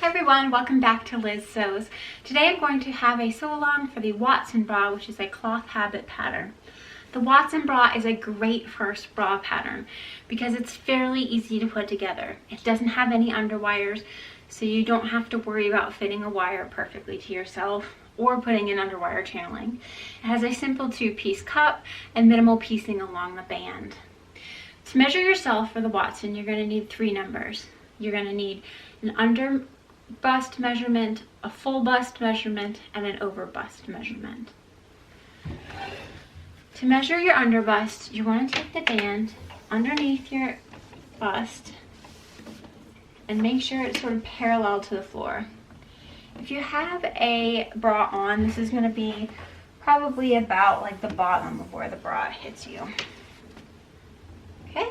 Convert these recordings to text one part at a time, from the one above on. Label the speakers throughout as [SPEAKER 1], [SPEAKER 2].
[SPEAKER 1] Hi everyone, welcome back to Liz Sews. Today I'm going to have a sew along for the Watson bra, which is a cloth habit pattern. The Watson bra is a great first bra pattern because it's fairly easy to put together. It doesn't have any underwires, so you don't have to worry about fitting a wire perfectly to yourself or putting in underwire channeling. It has a simple two-piece cup and minimal piecing along the band. To measure yourself for the Watson, you're going to need 3 numbers. You're going to need an under bust measurement, a full bust measurement, and an over bust measurement. To measure your under bust, you want to take the band underneath your bust and make sure it's sort of parallel to the floor. If you have a bra on, this is going to be probably about like the bottom of where the bra hits you. Okay?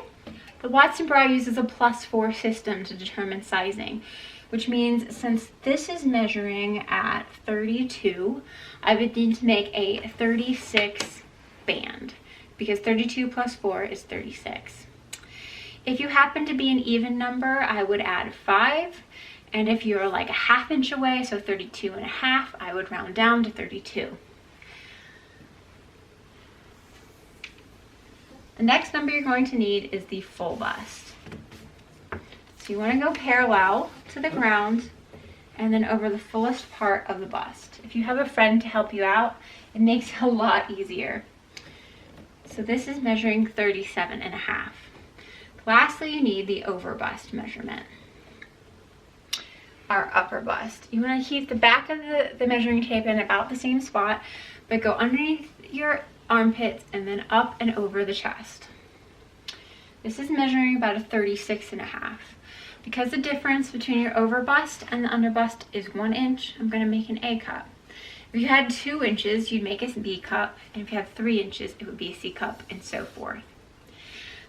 [SPEAKER 1] The Watson bra uses a +4 system to determine sizing, which means since this is measuring at 32, I would need to make a 36 band because 32 plus 4 is 36. If you happen to be an even number, I would add 5. And if you're like a ½ inch away, so 32.5, I would round down to 32. The next number you're going to need is the full bust. So you want to go parallel to the ground and then over the fullest part of the bust. If you have a friend to help you out, it makes it a lot easier. So this is measuring 37.5. Lastly, you need the over bust measurement. Our upper bust. You want to keep the back of the measuring tape in about the same spot, but go underneath your armpits and then up and over the chest. This is measuring about a 36.5. Because the difference between your over bust and the under bust is 1 inch, I'm going to make an A cup. If you had 2 inches, you'd make a B cup, and if you have 3 inches, it would be a C cup, and so forth.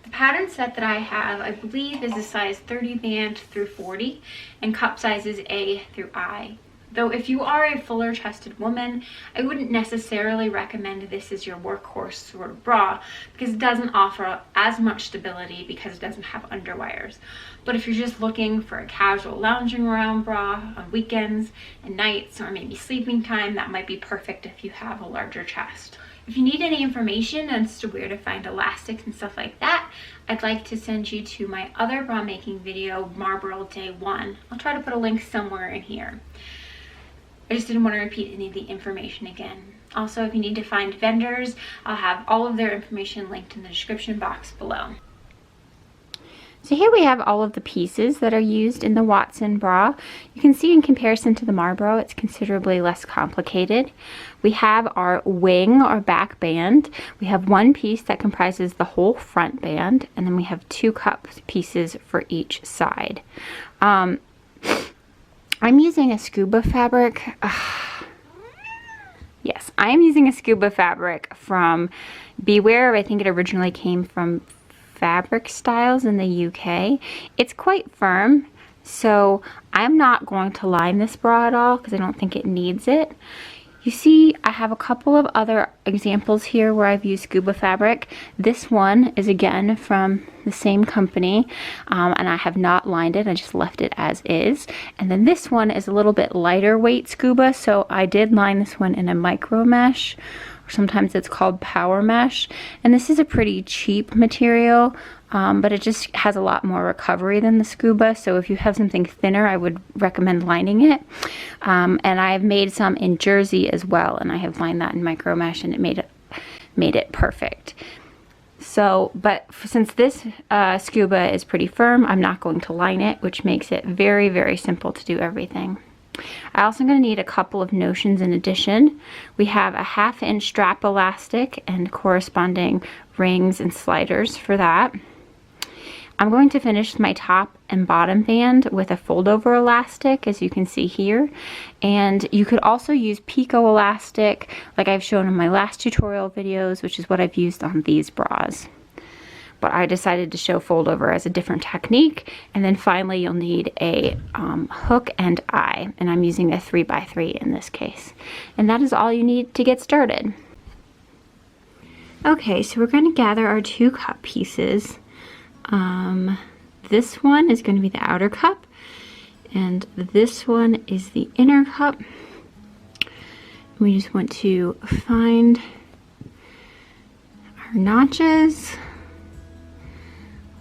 [SPEAKER 1] The pattern set that I have, I believe, is a size 30 band through 40, and cup sizes A through I. Though if you are a fuller chested woman, I wouldn't necessarily recommend this as your workhorse sort of bra because it doesn't offer as much stability because it doesn't have underwires. But if you're just looking for a casual lounging around bra on weekends and nights or maybe sleeping time, that might be perfect if you have a larger chest. If you need any information as to where to find elastics and stuff like that, I'd like to send you to my other bra making video, Marlboro Day 1. I'll try to put a link somewhere in here. I just didn't want to repeat any of the information again. Also, if you need to find vendors, I'll have all of their information linked in the description box below. So here we have all of the pieces that are used in the Watson bra. You can see in comparison to the Marlboro, it's considerably less complicated. We have our wing or back band. We have 1 piece that comprises the whole front band, and then we have 2 cup pieces for each side. I'm using a scuba fabric. Yes, I'm using a scuba fabric from Beware. I think it originally came from Fabric Styles in the UK. It's quite firm, so I'm not going to line this bra at all because I don't think it needs it. You see, I have a couple of other examples here where I've used scuba fabric. This one is again from the same company, and I have not lined it. I just left it as is. And then this one is a little bit lighter weight scuba, so I did line this one in a micro mesh, or sometimes it's called power mesh. And this is a pretty cheap material, but it just has a lot more recovery than the scuba. So if you have something thinner, I would recommend lining it. And I've made some in jersey as well, and I have lined that in micro mesh, and it made it perfect. So, but since this scuba is pretty firm, I'm not going to line it, which makes it very, very simple to do everything. I also going to need a couple of notions in addition. We have a ½ inch strap elastic and corresponding rings and sliders for that. I'm going to finish my top and bottom band with a fold over elastic, as you can see here. And you could also use picot elastic like I've shown in my last tutorial videos, which is what I've used on these bras. But I decided to show fold over as a different technique. And then finally you'll need a hook and eye, and I'm using a 3x3 in this case. And that is all you need to get started. Okay, so we're going to gather our 2 cup pieces. This one is going to be the outer cup, And this one is the inner cup. We just want to find our notches,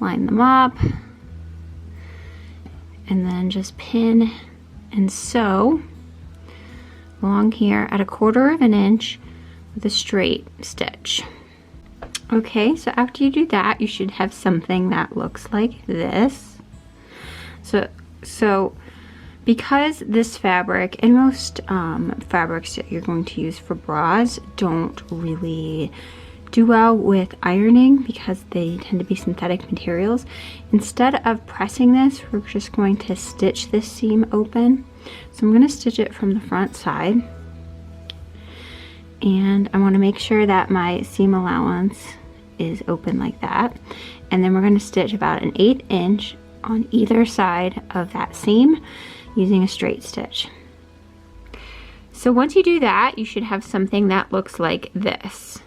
[SPEAKER 1] line them up, and then just pin and sew along here at 1/4 of an inch with a straight stitch. Okay, so after you do that, you should have something that looks like this. So because this fabric and most fabrics that you're going to use for bras don't really do well with ironing because they tend to be synthetic materials, instead of pressing this, we're just going to stitch this seam open. So I'm going to stitch it from the front side, and I want to make sure that my seam allowance is open like that, and then we're going to stitch about 1/8 inch on either side of that seam using a straight stitch. So once you do that, you should have something that looks like this.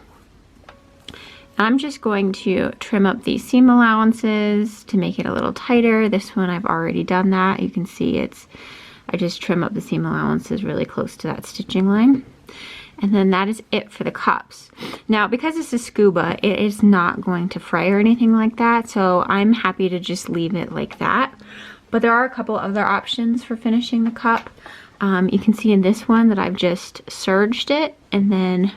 [SPEAKER 1] I'm just going to trim up these seam allowances to make it a little tighter. This one I've already done that. You can see I just trim up the seam allowances really close to that stitching line. And then that is it for the cups. Now, because this is scuba, it is not going to fray or anything like that, so I'm happy to just leave it like that. But there are a couple other options for finishing the cup. You can see in this one that I've just serged it and then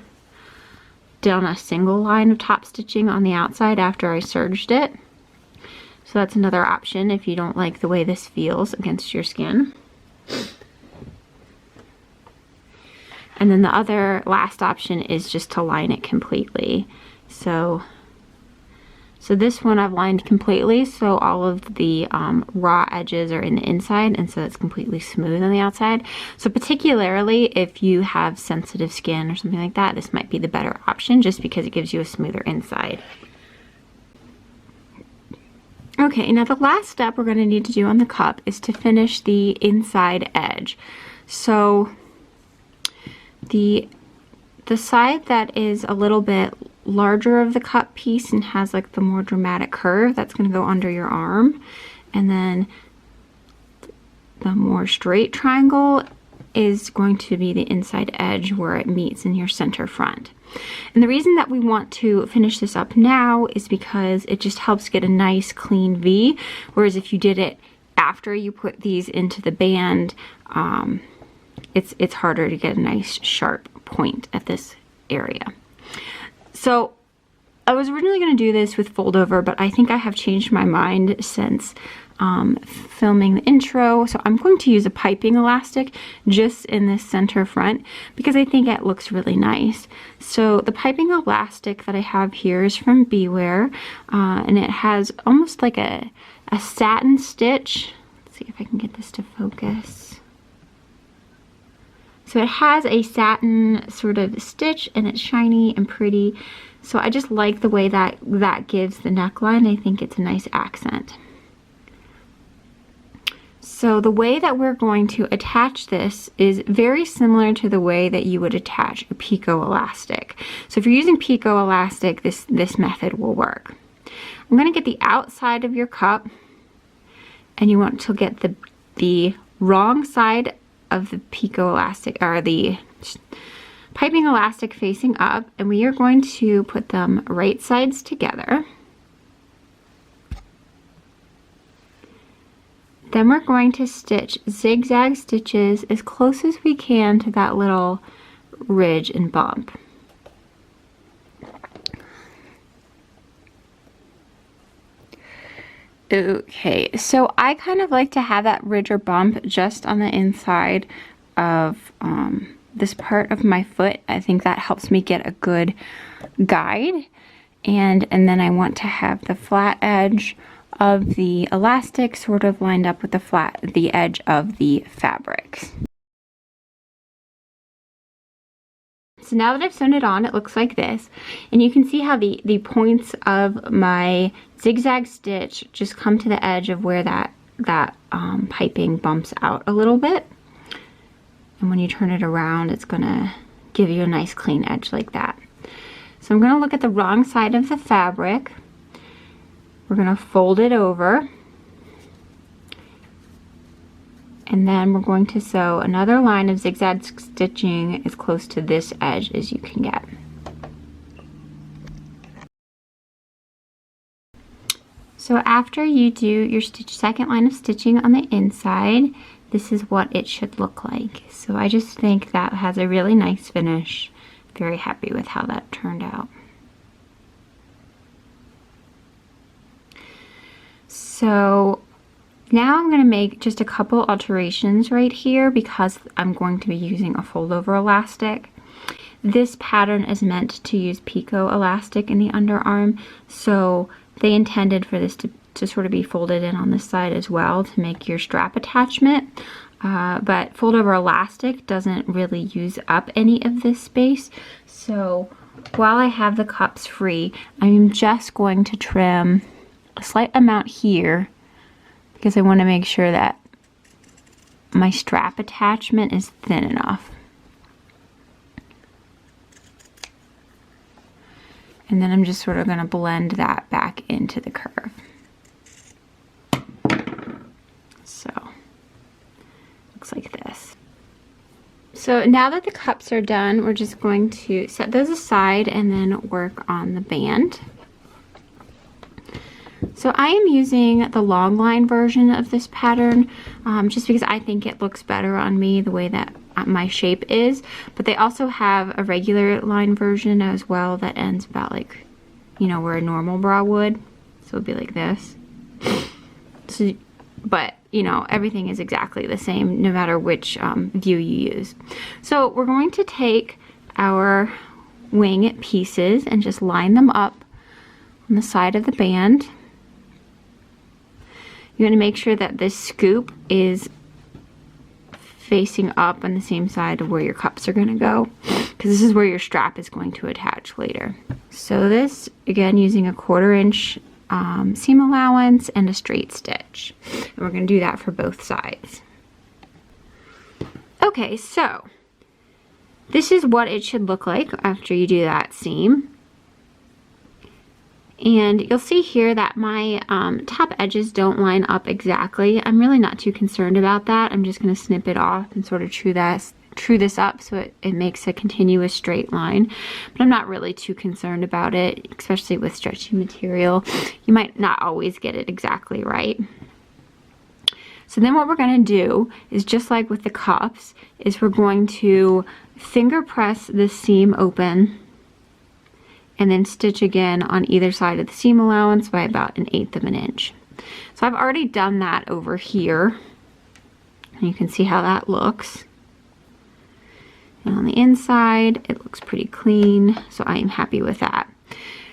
[SPEAKER 1] done a single line of top stitching on the outside after I serged it. So that's another option if you don't like the way this feels against your skin. And then the other last option is just to line it completely. So this one I've lined completely, so all of the raw edges are in the inside, and so it's completely smooth on the outside. So particularly if you have sensitive skin or something like that, this might be the better option just because it gives you a smoother inside. Okay, now the last step we're going to need to do on the cup is to finish the inside edge. So the side that is a little bit larger of the cup piece and has like the more dramatic curve, that's going to go under your arm, and then the more straight triangle is going to be the inside edge where it meets in your center front. And the reason that we want to finish this up now is because it just helps get a nice clean V, whereas if you did it after you put these into the band, it's harder to get a nice sharp point at this area. So I was originally going to do this with fold over, but I think I have changed my mind since filming the intro. So I'm going to use a piping elastic just in this center front because I think it looks really nice. So the piping elastic that I have here is from Beware, and it has almost like a satin stitch. Let's see if I can get this to focus. So it has a satin sort of stitch and it's shiny and pretty. So I just like the way that gives the neckline. I think it's a nice accent. So the way that we're going to attach this is very similar to the way that you would attach a Picot elastic. So if you're using Picot elastic, this method will work. I'm going to get the outside of your cup, and you want to get the wrong side of the Picot elastic, or the piping elastic, facing up, and we are going to put them right sides together. Then we're going to stitch zigzag stitches as close as we can to that little ridge and bump. Okay, so I kind of like to have that ridge or bump just on the inside of this part of my foot. I think that helps me get a good guide. And then I want to have the flat edge of the elastic sort of lined up with the edge of the fabric. So now that I've sewn it on, it looks like this, and you can see how the points of my zigzag stitch just come to the edge of where that piping bumps out a little bit. And when you turn it around, it's gonna give you a nice clean edge like that. So I'm gonna look at the wrong side of the fabric. We're gonna fold it over, And then we're going to sew another line of zigzag stitching as close to this edge as you can get. So after you do your second line of stitching on the inside, this is what it should look like. So I just think that has a really nice finish. Very happy with how that turned out. So now I'm going to make just a couple alterations right here because I'm going to be using a fold over elastic. This pattern is meant to use picot elastic in the underarm, so they intended for this to sort of be folded in on this side as well to make your strap attachment. But fold over elastic doesn't really use up any of this space. So while I have the cups free, I'm just going to trim a slight amount here because I want to make sure that my strap attachment is thin enough. And then I'm just sort of going to blend that back into the curve. So, looks like this. So now that the cups are done, we're just going to set those aside and then work on the band. So I am using the long line version of this pattern just because I think it looks better on me the way that my shape is, but they also have a regular line version as well that ends about like, you know, where a normal bra would. So it'd be like this. So, but you know, everything is exactly the same no matter which view you use. So we're going to take our wing pieces and just line them up on the side of the band. You want to make sure that this scoop is facing up on the same side of where your cups are going to go, because this is where your strap is going to attach later. So this, again, using a 1/4 inch seam allowance and a straight stitch. And we're going to do that for both sides. Okay, so this is what it should look like after you do that seam. And you'll see here that my top edges don't line up exactly. I'm really not too concerned about that. I'm just going to snip it off and sort of true this up so it makes a continuous straight line. But I'm not really too concerned about it, especially with stretchy material. You might not always get it exactly right. So then what we're going to do is, just like with the cups, is we're going to finger press the seam open and then stitch again on either side of the seam allowance by about 1/8 of an inch. So I've already done that over here. And you can see how that looks. And on the inside, it looks pretty clean, so I am happy with that.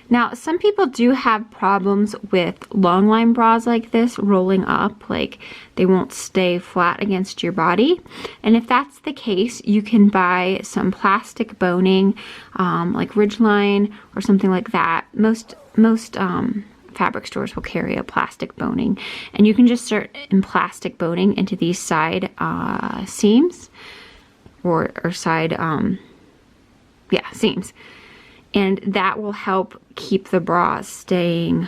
[SPEAKER 1] Now, some people do have problems with long line bras like this rolling up, like they won't stay flat against your body. And if that's the case, you can buy some plastic boning, like Ridgeline or something like that. Most fabric stores will carry a plastic boning, and you can just start in plastic boning into these side seams or side, seams. And that will help keep the bra staying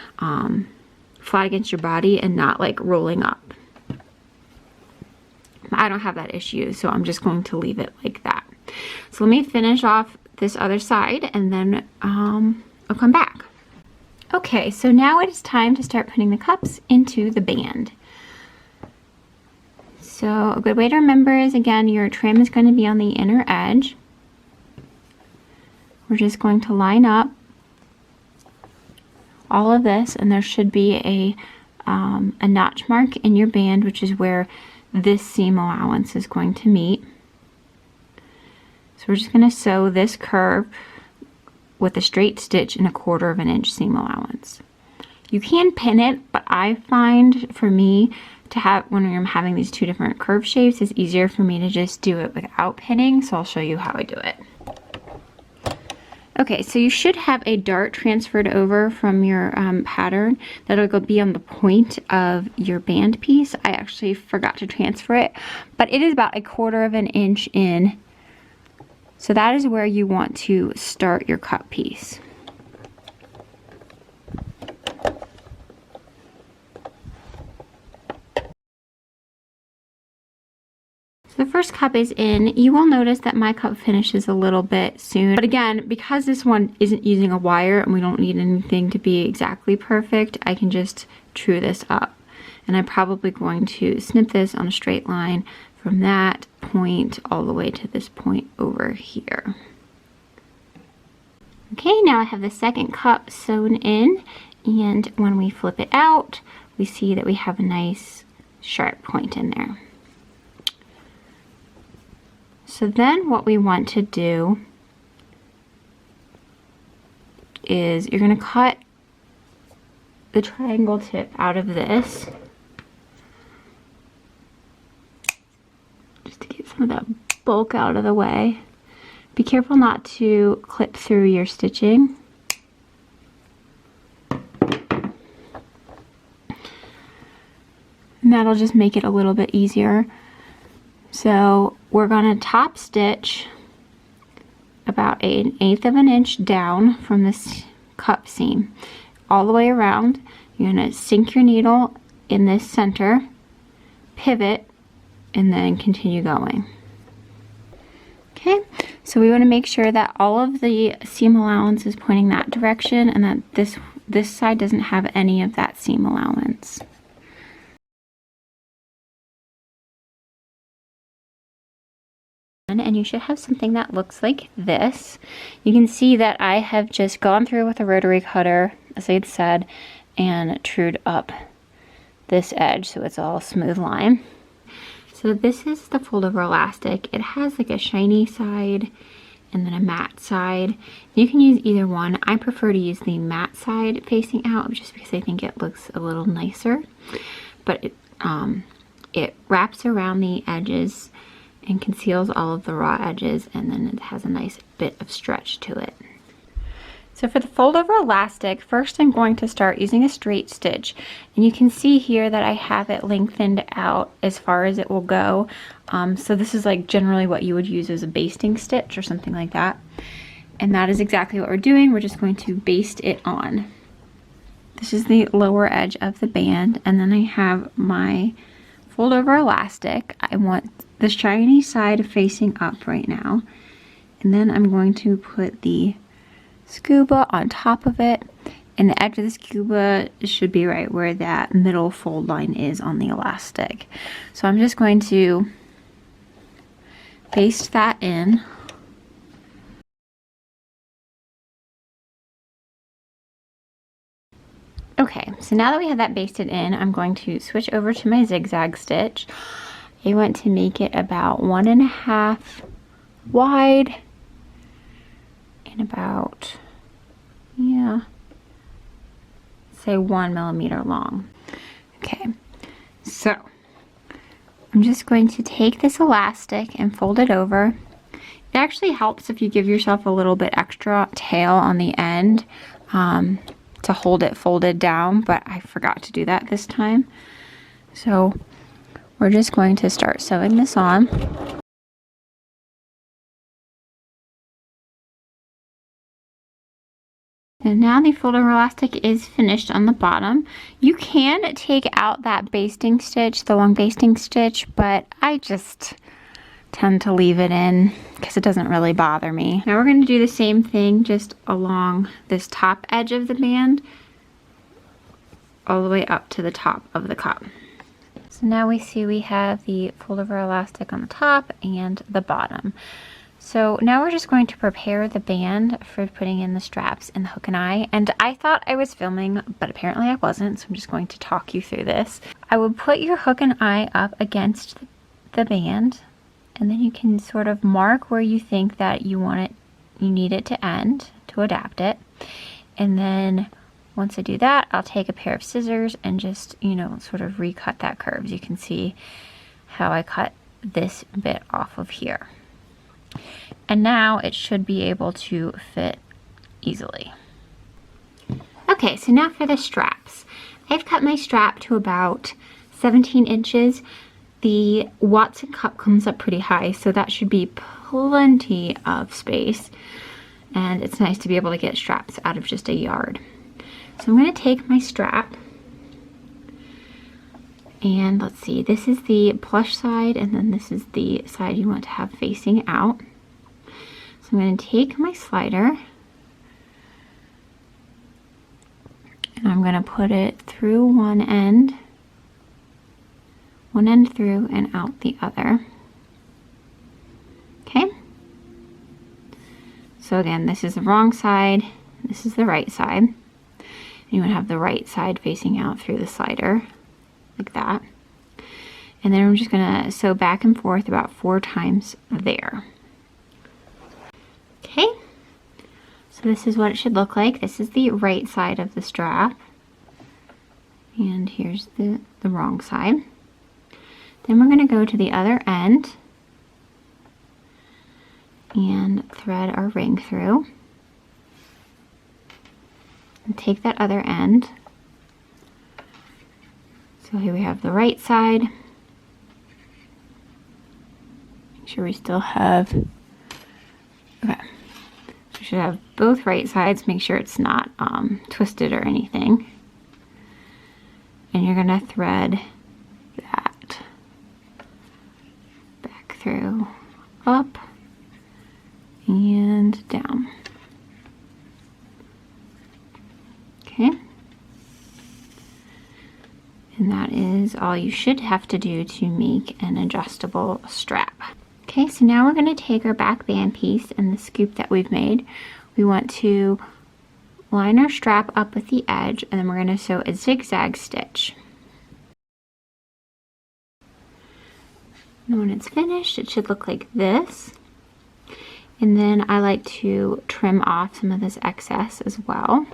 [SPEAKER 1] flat against your body and not like rolling up. I don't have that issue, so I'm just going to leave it like that. So let me finish off this other side and then I'll come back. Okay, so now it is time to start putting the cups into the band. So a good way to remember is, again, your trim is going to be on the inner edge. We're just going to line up all of this, and there should be a notch mark in your band, which is where this seam allowance is going to meet. So we're just going to sew this curve with a straight stitch and a 1/4 of an inch seam allowance. You can pin it, but I find for me to have, when I'm having these two different curve shapes, it's easier for me to just do it without pinning, so I'll show you how I do it. Okay, so you should have a dart transferred over from your pattern that'll be on the point of your band piece. I actually forgot to transfer it, but it is about 1/4 of an inch in. So that is where you want to start your cut piece. The first cup is in. You will notice that my cup finishes a little bit soon. But again, because this one isn't using a wire and we don't need anything to be exactly perfect, I can just true this up. And I'm probably going to snip this on a straight line from that point all the way to this point over here. Okay, now I have the second cup sewn in, and when we flip it out, we see that we have a nice sharp point in there. So then what we want to do is you're going to cut the triangle tip out of this just to get some of that bulk out of the way. Be careful not to clip through your stitching. And that'll just make it a little bit easier. So we're going to top stitch about 1/8 of an inch down from this cup seam all the way around. You're going to sink your needle in this center, pivot, and then continue going. Okay, so we want to make sure that all of the seam allowance is pointing that direction and that this side doesn't have any of that seam allowance. And you should have something that looks like this. You can see that I have just gone through with a rotary cutter, as I had said, and trued up this edge so it's all smooth line. So this is the fold over elastic. It has like a shiny side and then a matte side. You can use either one. I prefer to use the matte side facing out just because I think it looks a little nicer. But it wraps around the edges and conceals all of the raw edges, and then it has a nice bit of stretch to it. So for the fold over elastic, first I'm going to start using a straight stitch, and you can see here that I have it lengthened out as far as it will go. So this is like generally what you would use as a basting stitch or something like that. And that is exactly what we're doing. We're just going to baste it on. This is the lower edge of the band, and then I have my fold over elastic. I want the shiny side facing up right now, and then I'm going to put the scuba on top of it, and the edge of the scuba should be right where that middle fold line is on the elastic. So I'm just going to baste that in. Okay, so now that we have that basted in, I'm going to switch over to my zigzag stitch. I want to make it about 1.5 wide and about, yeah, say 1 millimeter long. Okay, so I'm just going to take this elastic and fold it over. It actually helps if you give yourself a little bit extra tail on the end to hold it folded down, but I forgot to do that this time. So we're just going to start sewing this on. And now the fold over elastic is finished on the bottom. You can take out that basting stitch, the long basting stitch, but I just tend to leave it in because it doesn't really bother me. Now we're going to do the same thing just along this top edge of the band all the way up to the top of the cup. So now we see we have the fold over elastic on the top and the bottom. So now we're just going to prepare the band for putting in the straps and the hook and eye. And I thought I was filming, but apparently I wasn't, so I'm just going to talk you through this. I would put your hook and eye up against the band, and then you can sort of mark where you think that you need it to end to adapt it. And then once I do that, I'll take a pair of scissors and just, sort of recut that curve. You can see how I cut this bit off of here. And now it should be able to fit easily. Okay, so now for the straps. I've cut my strap to about 17 inches. The Watson cup comes up pretty high, so that should be plenty of space. And it's nice to be able to get straps out of just a yard. So I'm going to take my strap And let's see, this is the plush side, and then this is the side you want to have facing out. So I'm going to take my slider and I'm going to put it through one end through and out the other. Okay. So again, this is the wrong side, this is the right side. And you want to have the right side facing out through the slider, like that. And then I'm just going to sew back and forth about 4 times there. Okay, so this is what it should look like. This is the right side of the strap. And here's the wrong side. Then we're going to go to the other end and thread our ring through. And take that other end. So here we have the right side. Make sure we still have, okay. So we should have both right sides. Make sure it's not twisted or anything. And you're gonna thread that back through, up and down. Okay. And that is all you should have to do to make an adjustable strap. Okay, so now we're going to take our back band piece and the scoop that we've made. We want to line our strap up with the edge, and then we're going to sew a zigzag stitch. And when it's finished, it should look like this. And then I like to trim off some of this excess as well.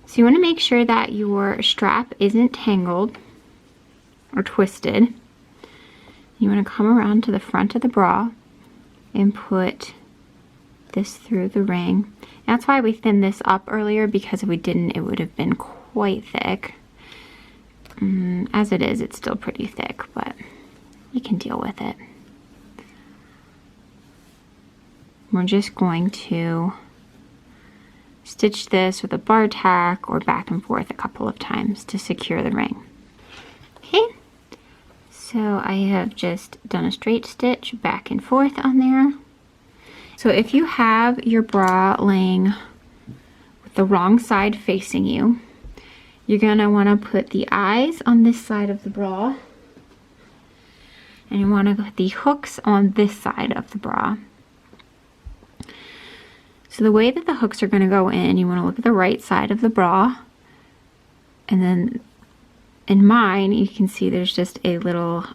[SPEAKER 1] So you want to make sure that your strap isn't tangled or twisted. You want to come around to the front of the bra and put this through the ring. That's why we thinned this up earlier, because if we didn't, it would have been quite thick. As it is, it's still pretty thick, but we can deal with it. We're just going to stitch this with a bar tack or back and forth a couple of times to secure the ring. Okay, so I have just done a straight stitch back and forth on there. So if you have your bra laying with the wrong side facing you, you're gonna wanna put the eyes on this side of the bra, and you wanna put the hooks on this side of the bra. So the way that the hooks are going to go in, you want to look at the right side of the bra, and then in mine you can see there's just a little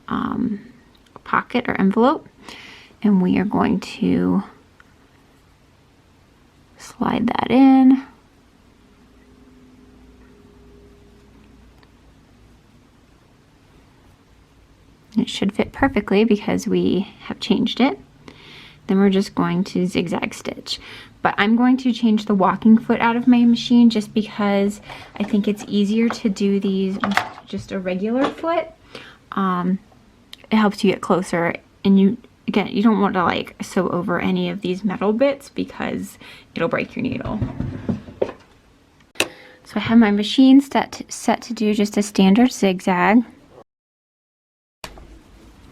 [SPEAKER 1] pocket or envelope, and we are going to slide that in. It should fit perfectly because we have changed it. Then we're just going to zigzag stitch. But I'm going to change the walking foot out of my machine just because I think it's easier to do these with just a regular foot. It helps you get closer, and you don't want to like sew over any of these metal bits because it'll break your needle. So I have my machine set to do just a standard zigzag.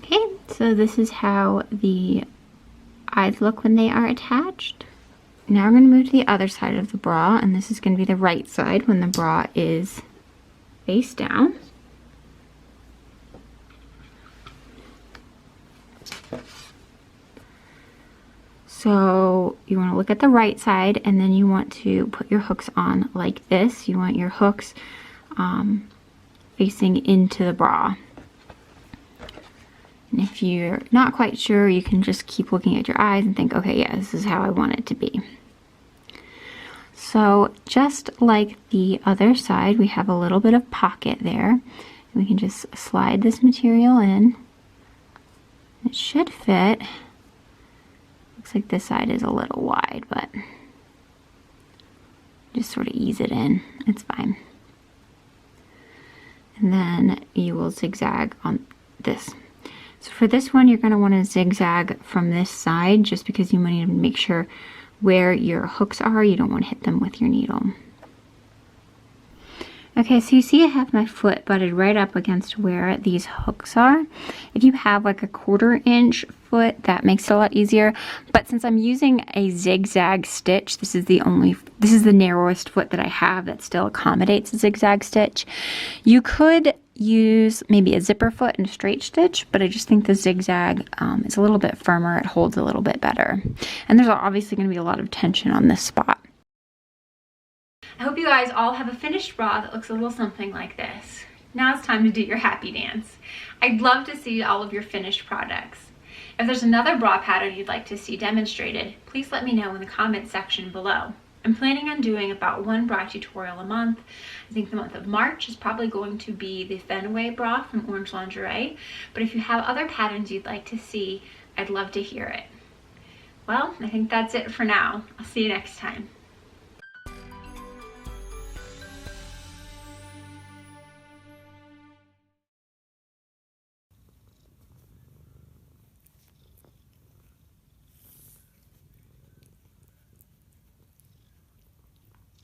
[SPEAKER 1] Okay, so this is how the eyes look when they are attached. Now we're going to move to the other side of the bra, and this is going to be the right side when the bra is face down. So you want to look at the right side, and then you want to put your hooks on like this. You want your hooks facing into the bra. And if you're not quite sure, you can just keep looking at your eyes and think, okay, yeah, this is how I want it to be. So just like the other side, we have a little bit of pocket there. And we can just slide this material in. It should fit. Looks like this side is a little wide, but just sort of ease it in. It's fine. And then you will zigzag on this. So for this one, you're going to want to zigzag from this side just because you want to make sure where your hooks are, you don't want to hit them with your needle. Okay, so you see I have my foot butted right up against where these hooks are. If you have like a 1/4 inch foot, that makes it a lot easier. But since I'm using a zigzag stitch, this is the narrowest foot that I have that still accommodates a zigzag stitch. You could use maybe a zipper foot and a straight stitch, but I just think the zigzag is a little bit firmer. It holds a little bit better. And there's obviously going to be a lot of tension on this spot. I hope you guys all have a finished bra that looks a little something like this. Now it's time to do your happy dance. I'd love to see all of your finished products. If there's another bra pattern you'd like to see demonstrated, please let me know in the comments section below. I'm planning on doing about 1 bra tutorial a month. I think the month of March is probably going to be the Fenway bra from Orange Lingerie, but if you have other patterns you'd like to see, I'd love to hear it. Well, I think that's it for now. I'll see you next time.